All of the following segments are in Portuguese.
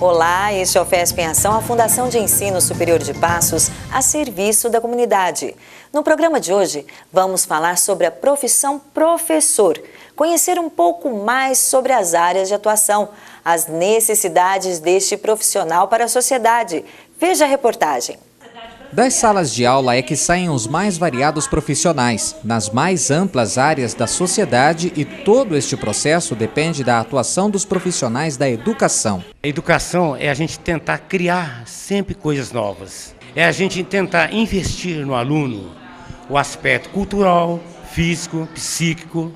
Olá, este é o FESP em Ação, a Fundação de Ensino Superior de Passos, a serviço da comunidade. No programa de hoje, vamos falar sobre a profissão professor, conhecer um pouco mais sobre as áreas de atuação, as necessidades deste profissional para a sociedade. Veja a reportagem. Das salas de aula é que saem os mais variados profissionais, nas mais amplas áreas da sociedade, e todo este processo depende da atuação dos profissionais da educação. A educação é a gente tentar criar sempre coisas novas. É a gente tentar investir no aluno o aspecto cultural, físico, psíquico,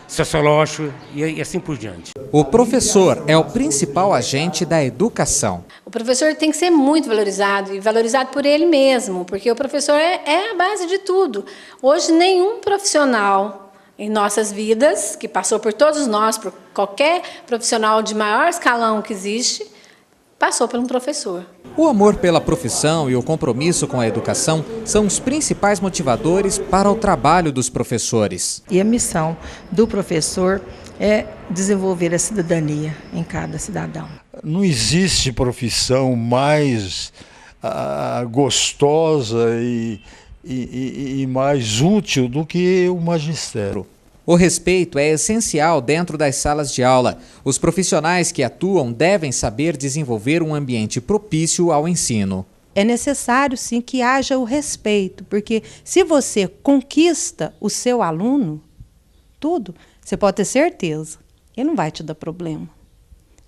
sociológico e assim por diante. O professor é o principal agente da educação. O professor tem que ser muito valorizado e valorizado por ele mesmo, porque o professor é a base de tudo. Hoje, nenhum profissional em nossas vidas, que passou por todos nós, por qualquer profissional de maior escalão que existe, passou por um professor. O amor pela profissão e o compromisso com a educação são os principais motivadores para o trabalho dos professores. E a missão do professor é desenvolver a cidadania em cada cidadão. Não existe profissão mais gostosa e mais útil do que o magistério. O respeito é essencial dentro das salas de aula. Os profissionais que atuam devem saber desenvolver um ambiente propício ao ensino. É necessário, sim, que haja o respeito, porque se você conquista o seu aluno, tudo, você pode ter certeza, ele não vai te dar problema.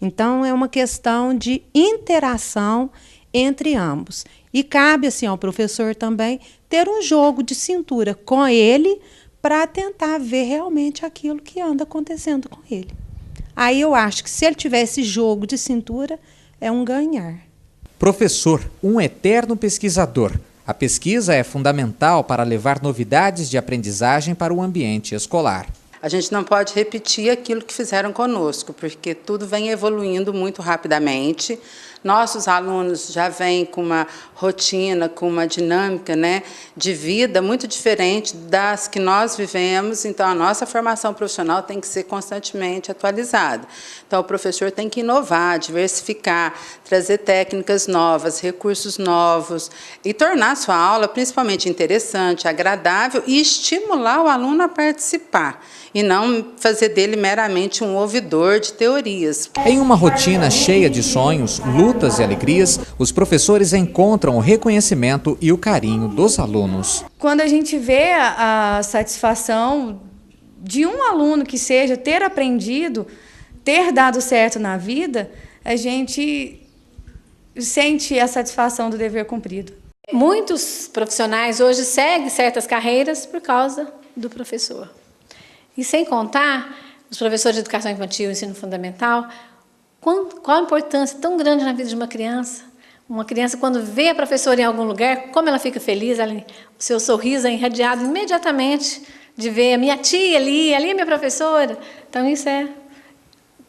Então, é uma questão de interação entre ambos. E cabe, assim, ao professor também ter um jogo de cintura com ele, para tentar ver realmente aquilo que anda acontecendo com ele. Aí eu acho que se ele tiver esse jogo de cintura, é um ganhar. Professor, um eterno pesquisador. A pesquisa é fundamental para levar novidades de aprendizagem para o ambiente escolar. A gente não pode repetir aquilo que fizeram conosco, porque tudo vem evoluindo muito rapidamente. Nossos alunos já vêm com uma rotina, com uma dinâmica, de vida muito diferente das que nós vivemos, então a nossa formação profissional tem que ser constantemente atualizada. Então o professor tem que inovar, diversificar, trazer técnicas novas, recursos novos e tornar a sua aula principalmente interessante, agradável e estimular o aluno a participar e não fazer dele meramente um ouvidor de teorias. Em uma rotina cheia de sonhos, lutas e alegrias, os professores encontram o reconhecimento e o carinho dos alunos. Quando a gente vê a satisfação de um aluno que seja ter aprendido, ter dado certo na vida, a gente sente a satisfação do dever cumprido. Muitos profissionais hoje seguem certas carreiras por causa do professor. E sem contar, os professores de educação infantil e ensino fundamental, qual a importância tão grande na vida de uma criança. Uma criança, quando vê a professora em algum lugar, como ela fica feliz, o seu sorriso é irradiado imediatamente de ver a minha tia ali é minha professora. Então, isso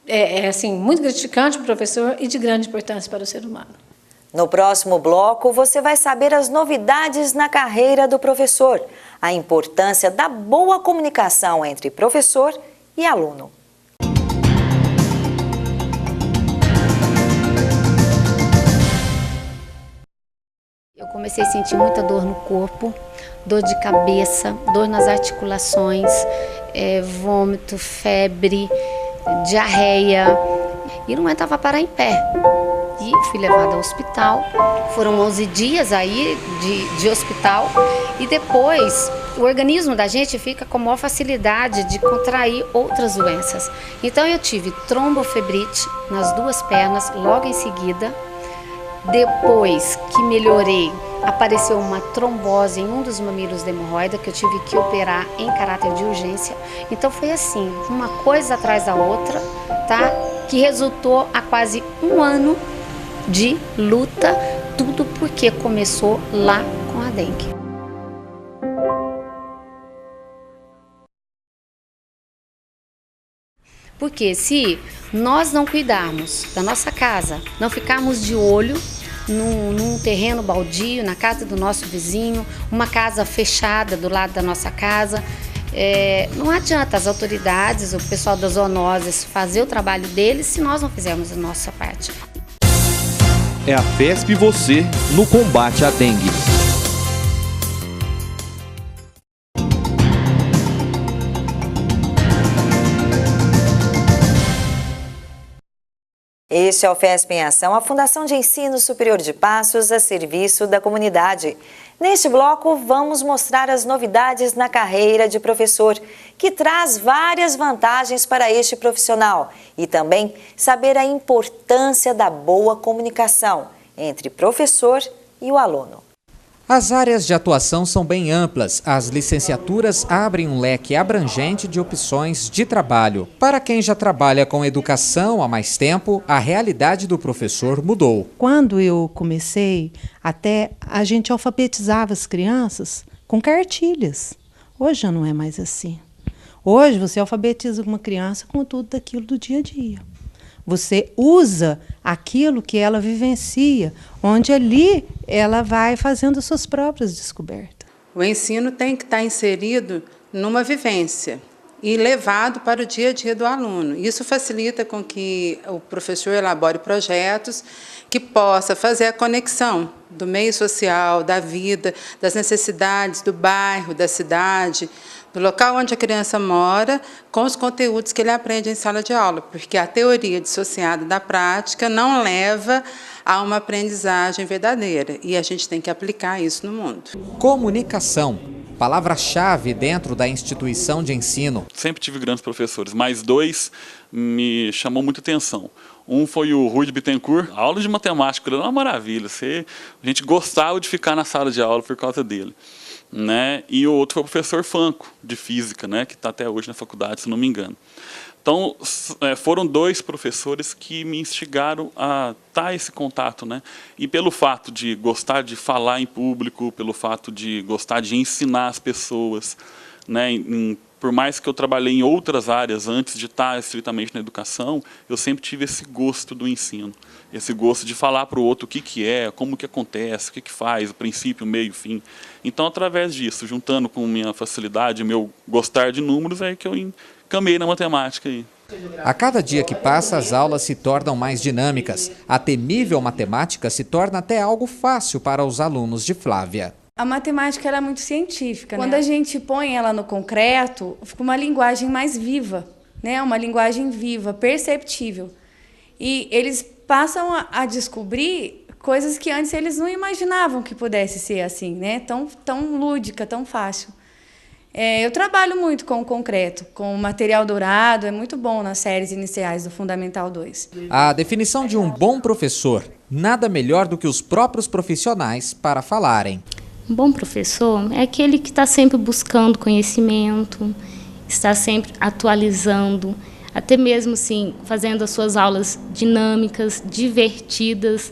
é assim, muito gratificante para o professor e de grande importância para o ser humano. No próximo bloco, você vai saber as novidades na carreira do professor, a importância da boa comunicação entre professor e aluno. Eu comecei a sentir muita dor no corpo, dor de cabeça, dor nas articulações, vômito, febre, diarreia, e não aguentava parar em pé. E fui levada ao hospital, foram 11 dias aí de hospital, e depois o organismo da gente fica com maior facilidade de contrair outras doenças. Então eu tive trombofebrite nas duas pernas logo em seguida. Depois que melhorei, apareceu uma trombose em um dos mamilos da hemorroida que eu tive que operar em caráter de urgência. Então foi assim, uma coisa atrás da outra, tá? Que resultou a quase um ano de luta, tudo porque começou lá com a dengue. Porque se nós não cuidarmos da nossa casa, não ficarmos de olho num terreno baldio, na casa do nosso vizinho, uma casa fechada do lado da nossa casa, não adianta as autoridades, o pessoal das zoonoses fazer o trabalho deles se nós não fizermos a nossa parte. é a FESP Você no combate à dengue. Este é o FESP em Ação, a Fundação de Ensino Superior de Passos a serviço da comunidade. Neste bloco, vamos mostrar as novidades na carreira de professor, que traz várias vantagens para este profissional, e também saber a importância da boa comunicação entre professor e o aluno. As áreas de atuação são bem amplas. As licenciaturas abrem um leque abrangente de opções de trabalho. Para quem já trabalha com educação há mais tempo, a realidade do professor mudou. Quando eu comecei, até a gente alfabetizava as crianças com cartilhas. Hoje já não é mais assim. Hoje você alfabetiza uma criança com tudo daquilo do dia a dia. Você usa aquilo que ela vivencia, onde ali ela vai fazendo suas próprias descobertas. O ensino tem que estar inserido numa vivência e levado para o dia a dia do aluno. Isso facilita com que o professor elabore projetos que possa fazer a conexão do meio social, da vida, das necessidades do bairro, da cidade, do local onde a criança mora, com os conteúdos que ele aprende em sala de aula, porque a teoria dissociada da prática não leva a uma aprendizagem verdadeira, e a gente tem que aplicar isso no mundo. Comunicação, palavra-chave dentro da instituição de ensino. Sempre tive grandes professores, mas dois me chamou muita atenção. Um foi o Rui de Bittencourt, a aula de matemática, era uma maravilha, a gente gostava de ficar na sala de aula por causa dele. Né? E o outro foi o professor Franco, de física, né? Que está até hoje na faculdade, se não me engano. Então, foram dois professores que me instigaram a estar esse contato, né? E pelo fato de gostar de falar em público, pelo fato de gostar de ensinar as pessoas, né? Por mais que eu trabalhei em outras áreas antes de estar estritamente na educação, eu sempre tive esse gosto do ensino. Esse gosto de falar para o outro o que é, como que acontece, o que faz, o princípio, o meio, o fim. Então, através disso, juntando com minha facilidade, meu gostar de números, é que eu encaminhei na matemática aí. A cada dia que passa, as aulas se tornam mais dinâmicas. A temível matemática se torna até algo fácil para os alunos de Flávia. A matemática era muito científica, né? Quando a gente põe ela no concreto, fica uma linguagem mais viva, né? Uma linguagem viva, perceptível. E eles passam a descobrir coisas que antes eles não imaginavam que pudesse ser assim, né? Tão lúdica, tão fácil. Eu trabalho muito com o concreto, com o material dourado, é muito bom nas séries iniciais do Fundamental 2. A definição de um bom professor, nada melhor do que os próprios profissionais para falarem. Um bom professor é aquele que está sempre buscando conhecimento, está sempre atualizando, até mesmo assim, fazendo as suas aulas dinâmicas, divertidas,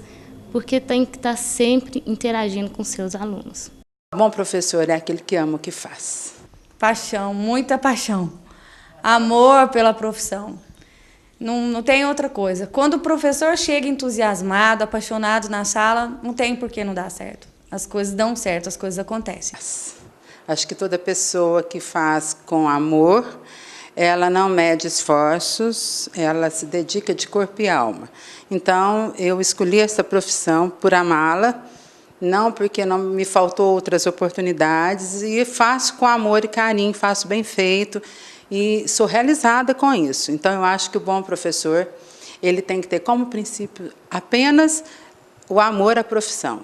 porque tem que estar sempre interagindo com seus alunos. Um bom professor é aquele que ama o que faz. Paixão, muita paixão. Amor pela profissão. Não tem outra coisa. Quando o professor chega entusiasmado, apaixonado na sala, não tem por que não dar certo. As coisas dão certo, as coisas acontecem. Acho que toda pessoa que faz com amor, ela não mede esforços, ela se dedica de corpo e alma. Então, eu escolhi essa profissão por amá-la, não porque não me faltou outras oportunidades, e faço com amor e carinho, faço bem feito, e sou realizada com isso. Então, eu acho que o bom professor, ele tem que ter como princípio apenas o amor à profissão.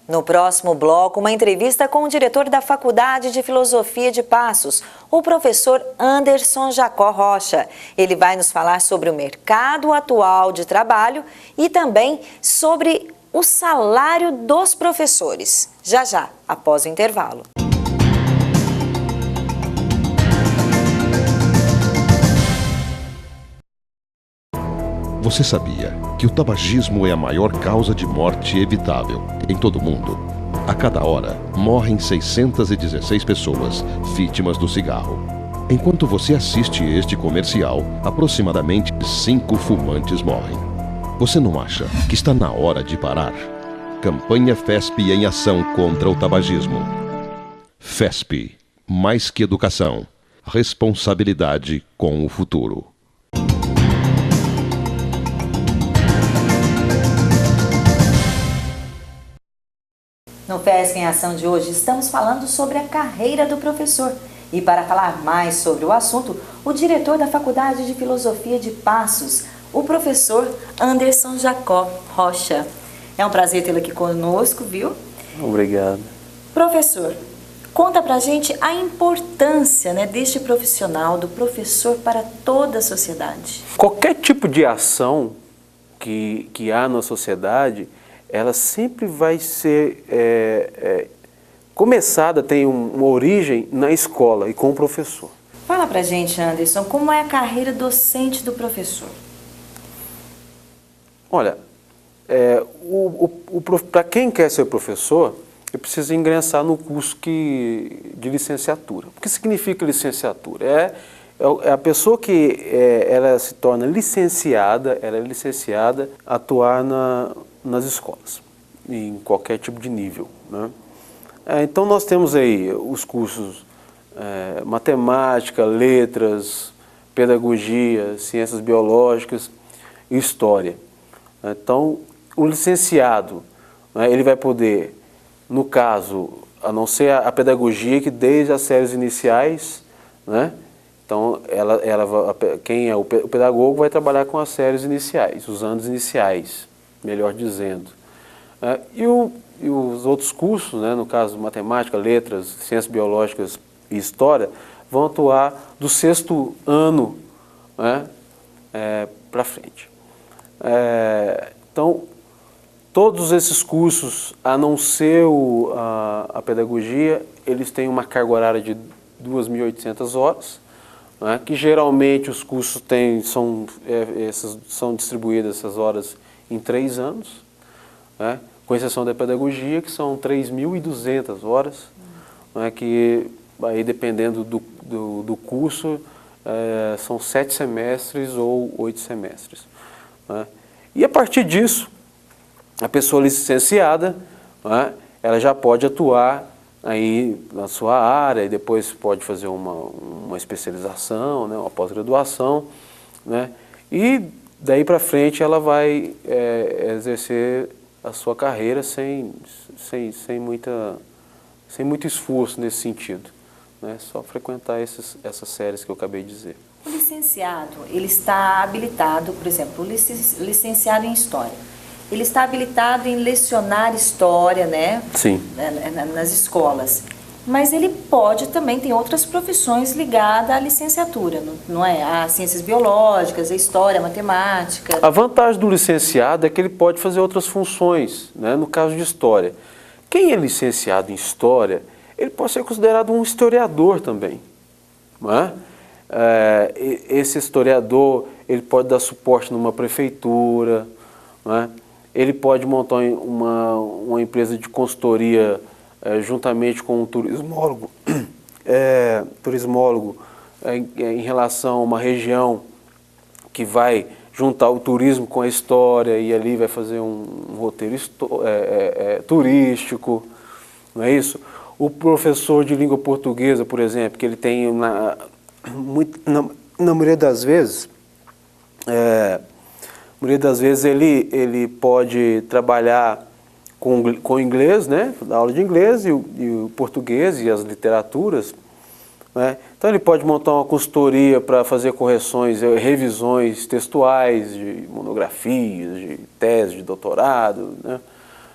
No próximo bloco, uma entrevista com o diretor da Faculdade de Filosofia de Passos, o professor Anderson Jacó Rocha. Ele vai nos falar sobre o mercado atual de trabalho e também sobre o salário dos professores. Já, após o intervalo. Você sabia que o tabagismo é a maior causa de morte evitável em todo o mundo? A cada hora, morrem 616 pessoas vítimas do cigarro. Enquanto você assiste este comercial, aproximadamente 5 fumantes morrem. Você não acha que está na hora de parar? Campanha FESP em ação contra o tabagismo. FESP, mais que educação, responsabilidade com o futuro. No FESP em Ação de hoje, estamos falando sobre a carreira do professor. E para falar mais sobre o assunto, o diretor da Faculdade de Filosofia de Passos, o professor Anderson Jacó Rocha. É um prazer tê-lo aqui conosco, viu? Obrigado. Professor, conta pra gente a importância, né, deste profissional, do professor para toda a sociedade. Qualquer tipo de ação que há na sociedade, ela sempre vai ser começada, tem uma origem na escola e com o professor. Fala pra gente, Anderson, como é a carreira docente do professor? Olha, para quem quer ser professor, precisa ingressar no curso de licenciatura. O que significa licenciatura? É a pessoa que ela se torna licenciada, ela é licenciada a atuar nas escolas, em qualquer tipo de nível, né? Então nós temos aí os cursos matemática, letras, pedagogia, ciências biológicas e história. Então o licenciado, né, ele vai poder, no caso, a não ser a pedagogia, que desde as séries iniciais, né, então quem é o pedagogo vai trabalhar com as séries iniciais, os anos iniciais, melhor dizendo. E os outros cursos, né, no caso matemática, letras, ciências biológicas e história, vão atuar do 6º ano, né, para frente. Então, todos esses cursos, a não ser a pedagogia, eles têm uma carga horária de 2.800 horas, né, que geralmente os cursos são distribuídas essas horas em 3 anos, né, com exceção da pedagogia, que são 3.200 horas, né, que aí dependendo do curso, são 7 semestres ou 8 semestres. Né. E a partir disso, a pessoa licenciada, né, ela já pode atuar aí na sua área e depois pode fazer uma especialização, né, uma pós-graduação, né, e daí para frente ela vai exercer a sua carreira sem muito esforço nesse sentido, né, só frequentar essas séries que eu acabei de dizer. O licenciado, ele está habilitado, por exemplo, o licenciado em História, ele está habilitado em lecionar História, né? Sim. Nas escolas. Mas ele também tem outras profissões ligadas à licenciatura, não é? A ciências biológicas, a História, a matemática. A vantagem do licenciado é que ele pode fazer outras funções, né? No caso de História. Quem é licenciado em História, ele pode ser considerado um historiador também, não é? Esse historiador, ele pode dar suporte numa prefeitura, não é? Ele pode montar uma empresa de consultoria juntamente com um turismólogo, em relação a uma região que vai juntar o turismo com a história e ali vai fazer um roteiro turístico, não é isso? O professor de língua portuguesa, por exemplo, que ele tem, na maioria das vezes, ele pode trabalhar com o inglês, né, a aula de inglês e o português e as literaturas, né? Então ele pode montar uma consultoria para fazer correções, revisões textuais de monografias, de tese de doutorado, né,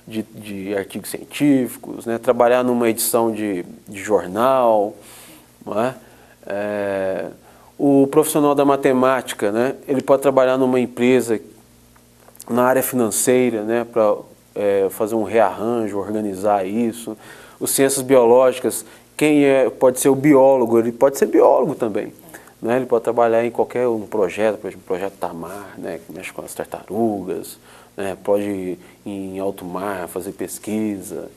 de artigos científicos, né, trabalhar numa edição de jornal, não é? O profissional da matemática, né, ele pode trabalhar numa empresa na área financeira, né, para fazer um rearranjo, organizar isso. Os ciências biológicas, pode ser o biólogo, ele pode ser biólogo também, né? Ele pode trabalhar em qualquer projeto, por exemplo, o projeto Tamar, né, que mexe com as tartarugas, né, pode ir em alto mar fazer pesquisa,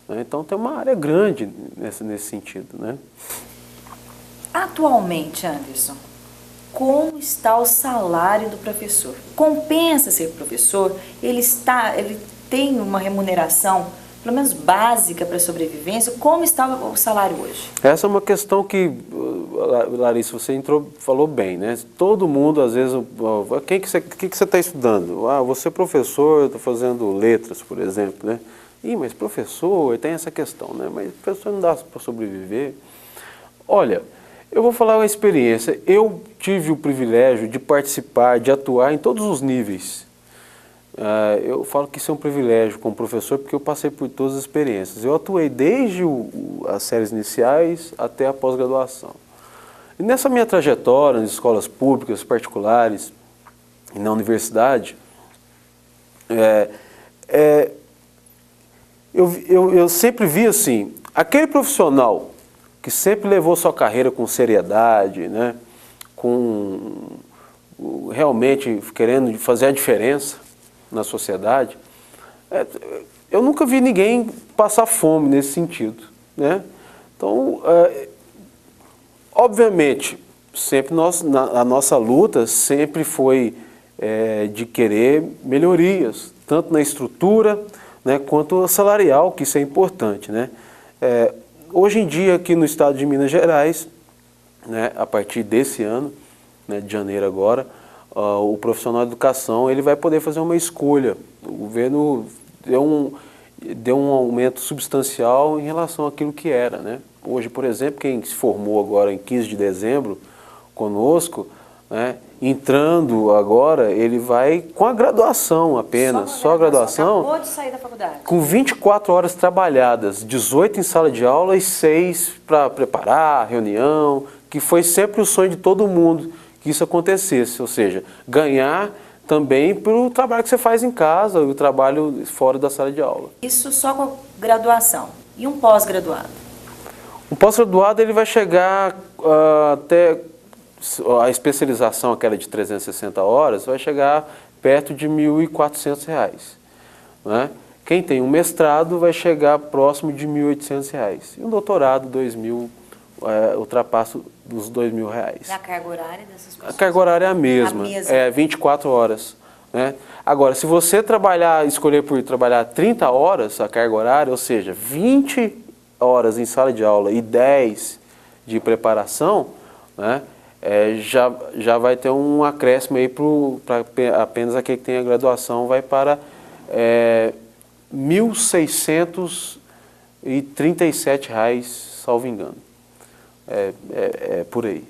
né? Então tem uma área grande nesse sentido, né? Atualmente, Anderson, como está o salário do professor? Compensa ser professor? Ele tem uma remuneração, pelo menos básica, para a sobrevivência? Como está o salário hoje? Essa é uma questão que, Larissa, você falou bem, né? Todo mundo, às vezes, o que você está estudando? Ah, você é professor, eu estou fazendo letras, por exemplo, né? Mas professor, tem essa questão, né? Mas professor não dá para sobreviver. Olha, eu vou falar uma experiência. Eu tive o privilégio de participar, de atuar em todos os níveis. Eu falo que isso é um privilégio como professor porque eu passei por todas as experiências. Eu atuei desde as séries iniciais até a pós-graduação. E nessa minha trajetória nas escolas públicas, particulares e na universidade, eu sempre vi assim, aquele profissional que sempre levou sua carreira com seriedade, né, realmente querendo fazer a diferença na sociedade, eu nunca vi ninguém passar fome nesse sentido, né? Então, obviamente, sempre a nossa luta sempre foi de querer melhorias, tanto na estrutura, né, quanto salarial, que isso é importante, né? Hoje em dia, aqui no estado de Minas Gerais, né, a partir desse ano, né, de janeiro agora, o profissional de educação ele vai poder fazer uma escolha. O governo deu um aumento substancial em relação àquilo que era, né? Hoje, por exemplo, quem se formou agora em 15 de dezembro conosco, né, entrando agora, ele vai com a graduação apenas, só a graduação. Acabou de sair da faculdade. Com 24 horas trabalhadas, 18 em sala de aula e 6 para preparar a reunião, que foi sempre o sonho de todo mundo que isso acontecesse, ou seja, ganhar também pelo trabalho que você faz em casa, o trabalho fora da sala de aula. Isso só com a graduação. E um pós-graduado? Um pós-graduado ele vai chegar até a especialização, aquela de 360 horas, vai chegar perto de R$ 1.400, né? Quem tem um mestrado vai chegar próximo de R$ 1.800. E um doutorado, 2.000, ultrapassa dos R$ 2.000. E a carga horária dessas pessoas? A carga horária é a mesma, 24 horas. Né? Agora, se você escolher por trabalhar 30 horas a carga horária, ou seja, 20 horas em sala de aula e 10 de preparação, né, já vai ter um acréscimo aí para apenas aquele que tem a graduação, vai para R$ 1.637, salvo engano. Por aí.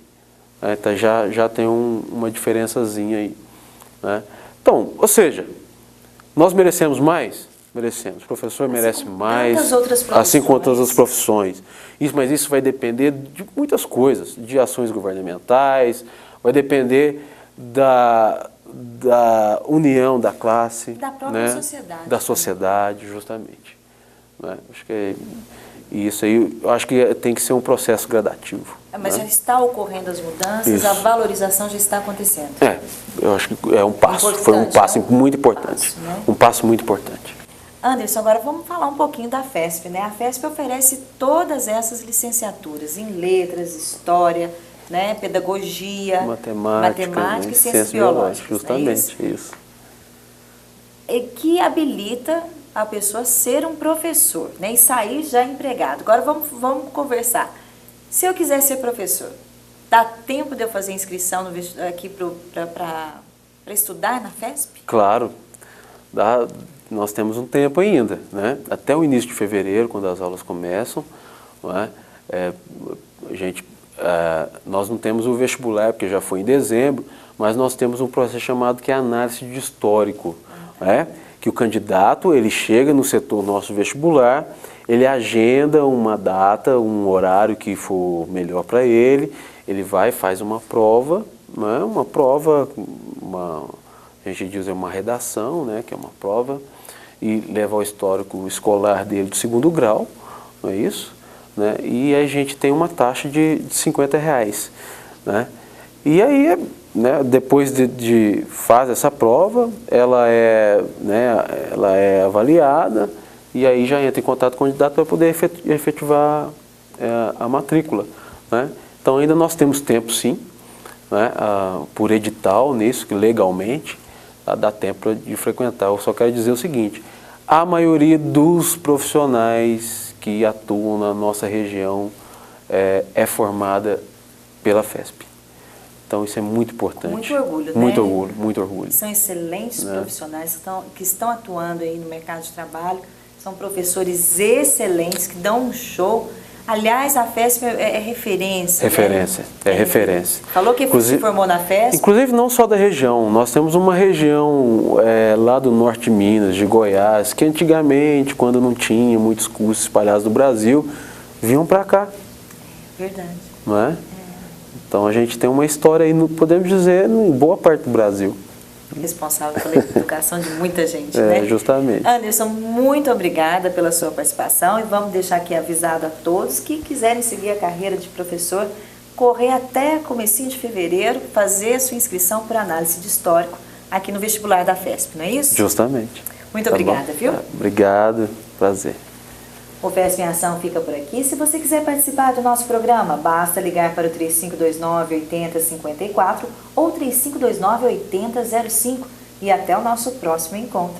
Então já tem uma diferençazinha aí. Né? Então, ou seja, nós merecemos mais? Merecemos. O professor merece mais, assim como todas as profissões. Mas isso vai depender de muitas coisas, de ações governamentais, vai depender da união da classe. Da própria sociedade. Da sociedade, justamente. Né? Acho que isso aí, eu acho que tem que ser um processo gradativo. Mas já está ocorrendo as mudanças, isso. A valorização já está acontecendo. Eu acho que é um passo, foi um passo muito importante. Um passo muito importante. Anderson, agora vamos falar um pouquinho da FESP, né? A FESP oferece todas essas licenciaturas em letras, história, né? Pedagogia, matemática e ciências biológicas. Justamente, isso. E que habilita a pessoa a ser um professor, né? E sair já empregado. Agora vamos conversar. Se eu quiser ser professor, dá tempo de eu fazer inscrição aqui para estudar na FESP? Claro, dá. Nós temos um tempo ainda, né? Até o início de fevereiro, quando as aulas começam, não é? Nós não temos o vestibular, porque já foi em dezembro, mas nós temos um processo chamado que é análise de histórico, né? Que o candidato ele chega no setor nosso vestibular, ele agenda uma data, um horário que for melhor para ele vai faz uma prova, né? A gente diz uma redação, né? Que é uma prova, e leva ao histórico escolar dele do 2º grau, não é isso? Né? E a gente tem uma taxa de R$ 50. Né? E aí, né, depois de fazer essa prova, ela é avaliada e aí já entra em contato com o candidato para poder efetivar a matrícula. Né? Então ainda nós temos tempo sim, né, por edital nisso, que legalmente dá tempo de frequentar. Eu só quero dizer o seguinte, a maioria dos profissionais que atuam na nossa região é formada pela FESP. Então isso é muito importante. Muito orgulho, muito né? Orgulho, muito orgulho. São excelentes profissionais que estão atuando aí no mercado de trabalho, São professores excelentes que dão um show. Aliás, a FESP é referência. Referência, né? é referência. Falou que se formou na FESP? Inclusive não só da região, nós temos uma região lá do norte de Minas, de Goiás, que antigamente, quando não tinha muitos cursos espalhados no Brasil, vinham para cá. Verdade. Não é? Então a gente tem uma história aí, podemos dizer, em boa parte do Brasil. Responsável pela educação de muita gente, né? Justamente. Anderson, muito obrigada pela sua participação e vamos deixar aqui avisado a todos que quiserem seguir a carreira de professor, correr até comecinho de fevereiro, fazer a sua inscrição por análise de histórico aqui no vestibular da FESP, não é isso? Justamente. Muito obrigada, viu? Obrigado, prazer. O FESP em Ação fica por aqui. Se você quiser participar do nosso programa, basta ligar para o 3529-8054 ou 3529-8005 e até o nosso próximo encontro.